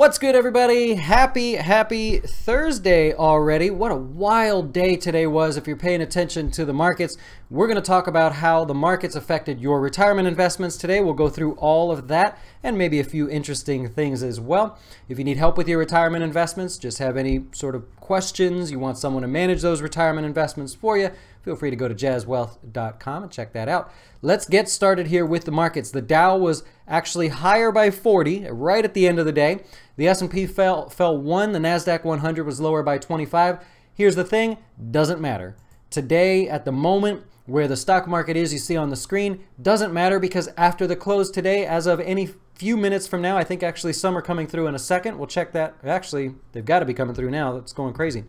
What's good, everybody? Happy Thursday already. What a wild day today was if you're paying attention to the markets. We're going to talk about how the markets affected your retirement investments today. We'll go through all of that and maybe a few interesting things as well. If you need help with your retirement investments, just have any sort of questions, you want someone to manage those retirement investments for you, feel free to go to jazzwealth.com and check that out. Let's get started here with the markets. The Dow was actually higher by 40 right at the end of the day. The S&P fell 1. The Nasdaq 100 was lower by 25. Here's the thing, doesn't matter. Today, at the moment where the stock market is, you see on the screen, doesn't matter because after the close today, as of any few minutes from now, I think actually some are coming through in a second. We'll check that. Actually, they've got to be coming through now. That's going crazy.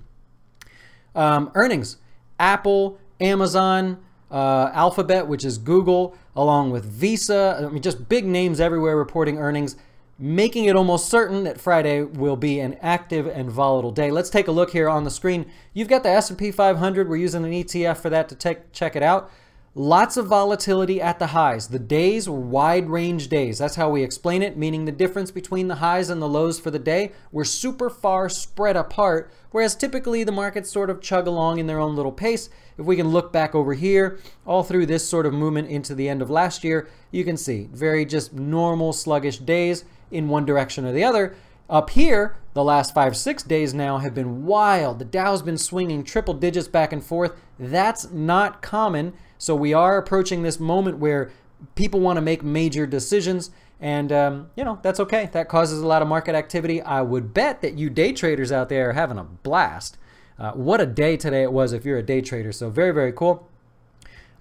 Earnings. Apple, Amazon, Alphabet, which is Google, along with Visa. I mean, just big names everywhere reporting earnings, making it almost certain that Friday will be an active and volatile day. Let's take a look here on the screen. You've got the S&P 500. We're using an ETF for that to check it out. Lots of volatility at the highs. The days were wide range days. That's how we explain it, meaning the difference between the highs and the lows for the day were super far spread apart, whereas typically the markets sort of chug along in their own little pace. If we can look back over here, all through this sort of movement into the end of last year, you can see very just normal sluggish days in one direction or the other. Up here, the last 5-6 days now have been wild. The Dow's been swinging triple digits back and forth. That's not common. So we are approaching this moment where people want to make major decisions, and you know, that's okay. That causes a lot of market activity. I would bet that you day traders out there are having a blast. What a day today it was if you're a day trader. So very, very cool.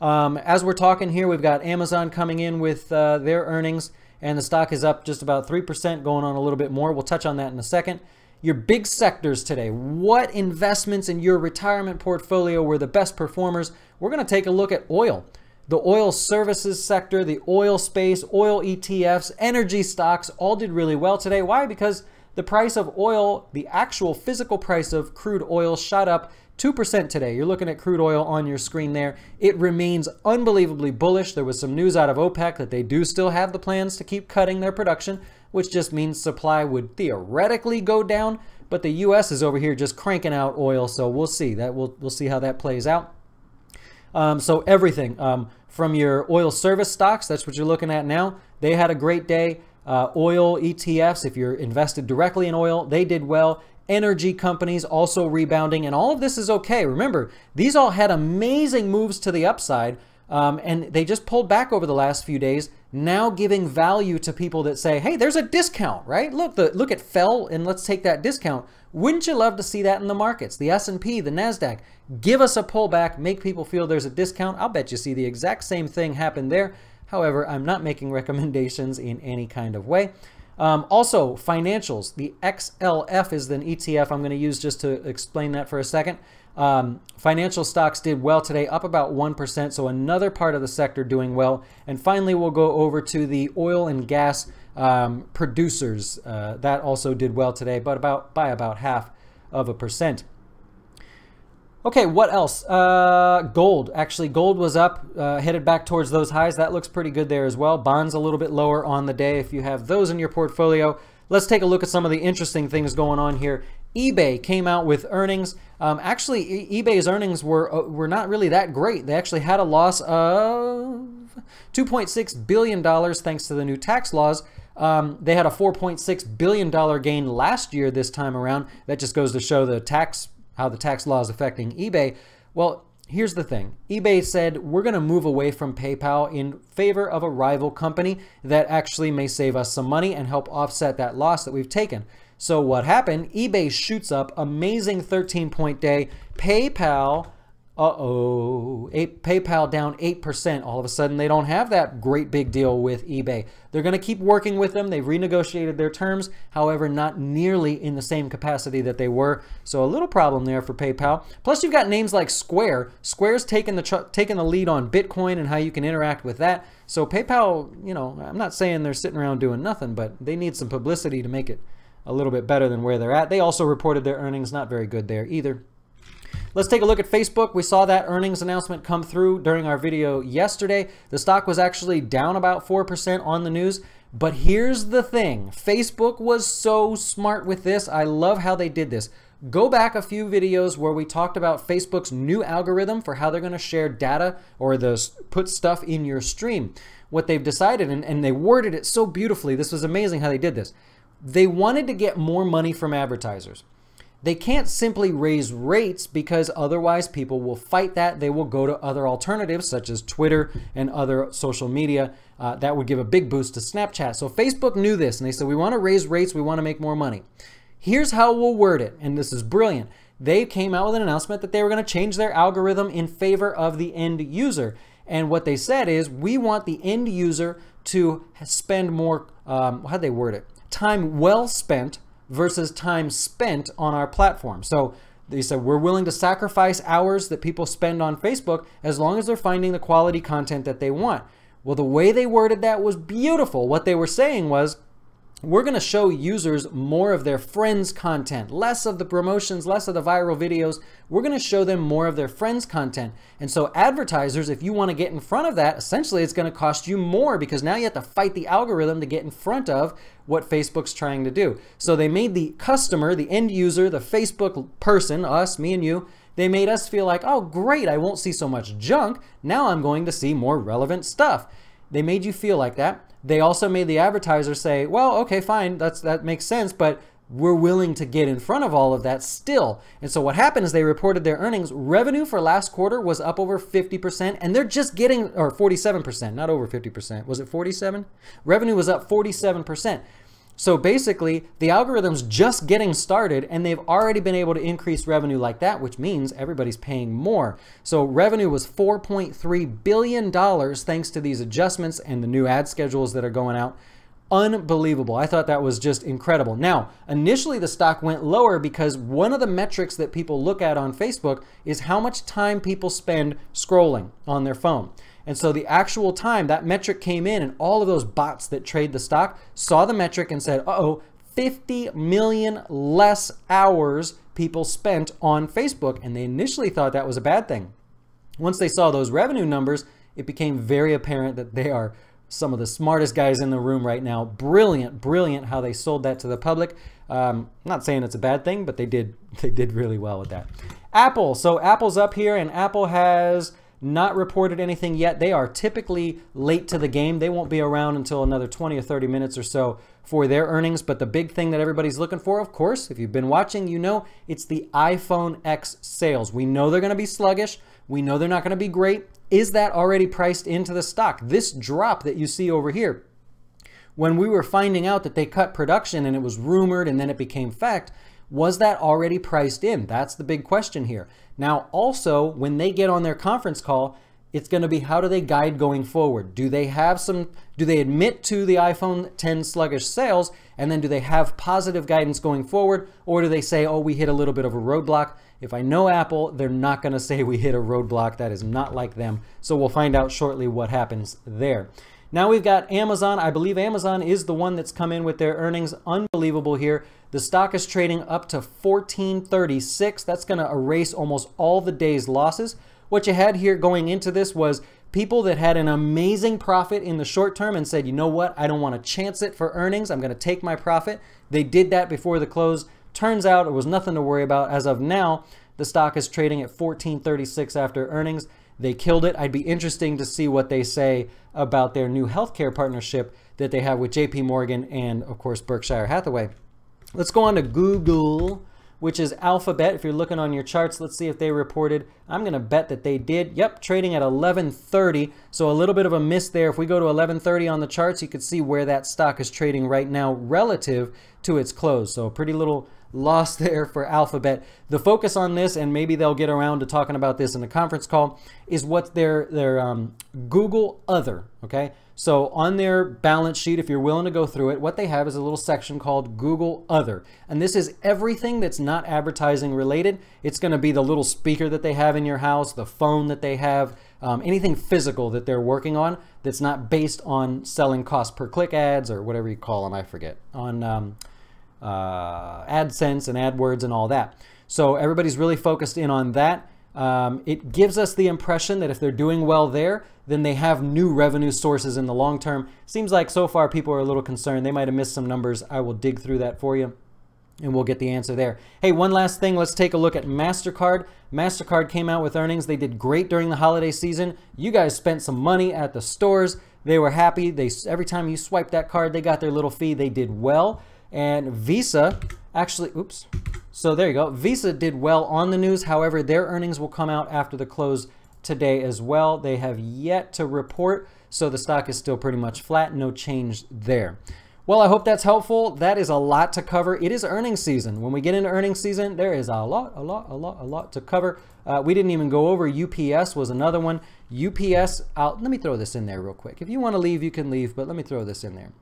As we're talking here, we've got Amazon coming in with their earnings, and the stock is up just about 3%, going on a little bit more. We'll touch on that in a second. Your big sectors today. What investments in your retirement portfolio were the best performers? We're going to take a look at oil. The oil services sector, the oil space, oil ETFs, energy stocks all did really well today. Why? Because the price of oil, the actual physical price of crude oil, shot up 2% today. You're looking at crude oil on your screen there. It remains unbelievably bullish. There was some news out of OPEC that they do still have the plans to keep cutting their production, which just means supply would theoretically go down, but the US is over here just cranking out oil, so we'll see that. We'll see how that plays out. So everything from your oil service stocks, that's what you're looking at now, they had a great day. Oil ETFs, if you're invested directly in oil, they did well. Energy companies also rebounding, and all of this is okay. Remember, these all had amazing moves to the upside, and they just pulled back over the last few days, now giving value to people that say, hey, there's a discount, right? Look, it fell, and let's take that discount. Wouldn't you love to see that in the markets? The S&P, the Nasdaq, give us a pullback, make people feel there's a discount. I'll bet you see the exact same thing happen there. However, I'm not making recommendations in any kind of way. Also, financials. The XLF is an ETF I'm going to use just to explain that for a second. Financial stocks did well today, up about 1%, so another part of the sector doing well. And finally, we'll go over to the oil and gas producers. That also did well today, but by about 0.5%. Okay, what else? Gold. Actually, gold was up, headed back towards those highs. That looks pretty good there as well. Bonds a little bit lower on the day if you have those in your portfolio. Let's take a look at some of the interesting things going on here. eBay came out with earnings. Actually, eBay's earnings were not really that great. They actually had a loss of $2.6 billion thanks to the new tax laws. They had a $4.6 billion gain last year this time around. That just goes to show how the tax law is affecting eBay. Well, here's the thing. eBay said, we're going to move away from PayPal in favor of a rival company that actually may save us some money and help offset that loss that we've taken. So what happened? eBay shoots up, amazing 13-point day. PayPal, PayPal down 8%. All of a sudden, they don't have that great big deal with eBay. They're going to keep working with them. They've renegotiated their terms, however, not nearly in the same capacity that they were. So a little problem there for PayPal. Plus, you've got names like Square. Square's taking the lead on Bitcoin and how you can interact with that. So PayPal, you know, I'm not saying they're sitting around doing nothing, but they need some publicity to make it a little bit better than where they're at. They also reported their earnings, not very good there either. Let's take a look at Facebook. We saw that earnings announcement come through during our video yesterday. The stock was actually down about 4% on the news. But here's the thing. Facebook was so smart with this. I love how they did this. Go back a few videos where we talked about Facebook's new algorithm for how they're going to share data or put stuff in your stream. What they've decided, and they worded it so beautifully. This was amazing how they did this. They wanted to get more money from advertisers. They can't simply raise rates because otherwise people will fight that. They will go to other alternatives such as Twitter and other social media. That would give a big boost to Snapchat. So Facebook knew this and they said, we want to raise rates. We want to make more money. Here's how we'll word it. And this is brilliant. They came out with an announcement that they were going to change their algorithm in favor of the end user. And what they said is, we want the end user to spend more, how'd they word it? Time well spent versus time spent on our platform. So they said, we're willing to sacrifice hours that people spend on Facebook as long as they're finding the quality content that they want. Well, the way they worded that was beautiful. What they were saying was, we're going to show users more of their friends' content, less of the promotions, less of the viral videos. We're going to show them more of their friends' content. And so advertisers, if you want to get in front of that, essentially it's going to cost you more because now you have to fight the algorithm to get in front of what Facebook's trying to do. So they made the customer, the end user, the Facebook person, us, me and you, they made us feel like, oh, great, I won't see so much junk. Now I'm going to see more relevant stuff. They made you feel like that. They also made the advertiser say, well, okay, fine, that makes sense, but we're willing to get in front of all of that still. And so what happened is they reported their earnings. Revenue for last quarter was up over 50%, and they're just getting, or 47%, not over 50%. Was it 47? Revenue was up 47%. So basically, the algorithm's just getting started, and they've already been able to increase revenue like that, which means everybody's paying more. So revenue was $4.3 billion thanks to these adjustments and the new ad schedules that are going out. Unbelievable. I thought that was just incredible. Now, initially the stock went lower because one of the metrics that people look at on Facebook is how much time people spend scrolling on their phone. And so the actual time, that metric came in, and all of those bots that trade the stock saw the metric and said, uh-oh, 50 million less hours people spent on Facebook. And they initially thought that was a bad thing. Once they saw those revenue numbers, it became very apparent that they are some of the smartest guys in the room right now. Brilliant, brilliant how they sold that to the public. I'm not saying it's a bad thing, but they did really well with that. Apple. So Apple's up here, and Apple has not reported anything yet. They are typically late to the game. They won't be around until another 20 or 30 minutes or so for their earnings. But the big thing that everybody's looking for, of course, if you've been watching, you know, it's the iPhone X sales. We know they're going to be sluggish. We know they're not going to be great. Is that already priced into the stock? This drop that you see over here, when we were finding out that they cut production and it was rumored and then it became fact, was that already priced in? That's the big question here. Now, also, when they get on their conference call, it's going to be, how do they guide going forward? Do they admit to the iPhone X sluggish sales, and then do they have positive guidance going forward? Or do they say, oh, we hit a little bit of a roadblock? If I know Apple, they're not going to say we hit a roadblock. That is not like them. So we'll find out shortly what happens there. Now we've got Amazon. I believe Amazon is the one that's come in with their earnings. Unbelievable here. The stock is trading up to $14.36. That's going to erase almost all the day's losses. What you had here going into this was people that had an amazing profit in the short term and said, you know what, I don't want to chance it for earnings. I'm going to take my profit. They did that before the close. Turns out it was nothing to worry about. As of now, the stock is trading at $14.36 after earnings. They killed it. I'd be interesting to see what they say about their new healthcare partnership that they have with JP Morgan and, of course, Berkshire Hathaway. Let's go on to Google, which is Alphabet. If you're looking on your charts, let's see if they reported. I'm going to bet that they did. Yep, trading at 11.30. So a little bit of a miss there. If we go to 11.30 on the charts, you can see where that stock is trading right now relative to its close. So a pretty little loss there for Alphabet. The focus on this, and maybe they'll get around to talking about this in the conference call, is what their Google Other, okay? So on their balance sheet, if you're willing to go through it, what they have is a little section called Google Other. And this is everything that's not advertising related. It's going to be the little speaker that they have in your house, the phone that they have, anything physical that they're working on that's not based on selling cost per click ads or whatever you call them, I forget, on AdSense and AdWords and all that. So everybody's really focused in on that. It gives us the impression that if they're doing well there, then they have new revenue sources in the long term. Seems like so far people are a little concerned. They might have missed some numbers. I will dig through that for you, and we'll get the answer there. Hey, one last thing. Let's take a look at MasterCard. MasterCard came out with earnings. They did great during the holiday season. You guys spent some money at the stores. They were happy. Every time you swiped that card, they got their little fee. They did well. And Visa actually, oops. So there you go. Visa did well on the news. However, their earnings will come out after the close today as well. They have yet to report, so the stock is still pretty much flat. No change there. Well, I hope that's helpful. That is a lot to cover. It is earnings season. When we get into earnings season, there is a lot to cover. We didn't even go over UPS was another one. UPS, let me throw this in there real quick. If you want to leave, you can leave, but let me throw this in there.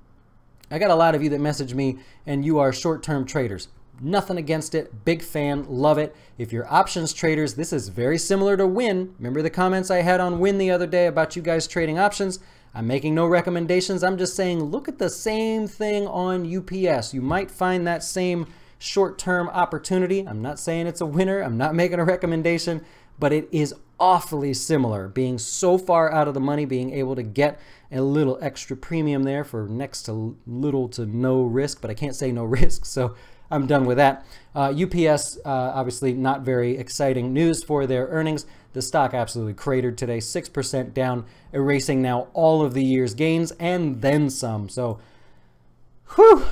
I got a lot of you that message me, and you are short-term traders. Nothing against it. Big fan. Love it. If you're options traders, this is very similar to Win. Remember the comments I had on Win the other day about you guys trading options? I'm making no recommendations. I'm just saying look at the same thing on UPS. You might find that same short-term opportunity. I'm not saying it's a winner. I'm not making a recommendation, but it is awfully similar. Being so far out of the money, being able to get a little extra premium there for next to little to no risk, but I can't say no risk, so I'm done with that. UPS, obviously not very exciting news for their earnings. The stock absolutely cratered today, 6% down, erasing now all of the year's gains and then some. So, whew.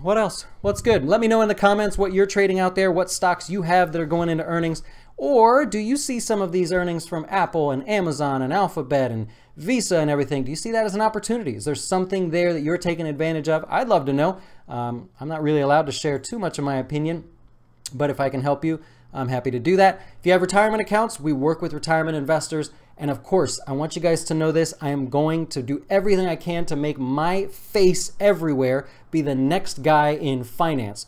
What else? What's good? Let me know in the comments what you're trading out there, what stocks you have that are going into earnings. Or do you see some of these earnings from Apple and Amazon and Alphabet and Visa and everything? Do you see that as an opportunity? Is there something there that you're taking advantage of? I'd love to know. I'm not really allowed to share too much of my opinion, but if I can help you, I'm happy to do that. If you have retirement accounts, we work with retirement investors. And of course, I want you guys to know this. I am going to do everything I can to make my face everywhere be the next guy in finance.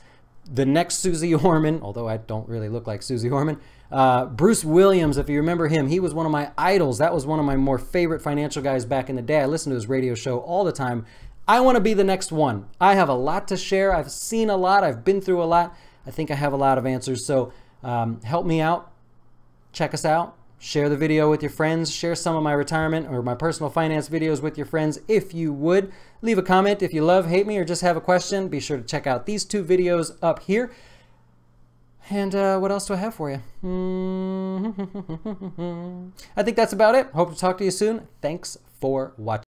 The next Susie Orman, although I don't really look like Susie Orman. Bruce Williams, if you remember him, he was one of my idols. That was one of my more favorite financial guys back in the day. I listened to his radio show all the time. I want to be the next one. I have a lot to share. I've seen a lot. I've been through a lot. I think I have a lot of answers. So help me out. Check us out. Share the video with your friends. Share some of my retirement or my personal finance videos with your friends if you would. Leave a comment if you love, hate me, or just have a question. Be sure to check out these two videos up here. And what else do I have for you? I think that's about it. Hope to talk to you soon. Thanks for watching.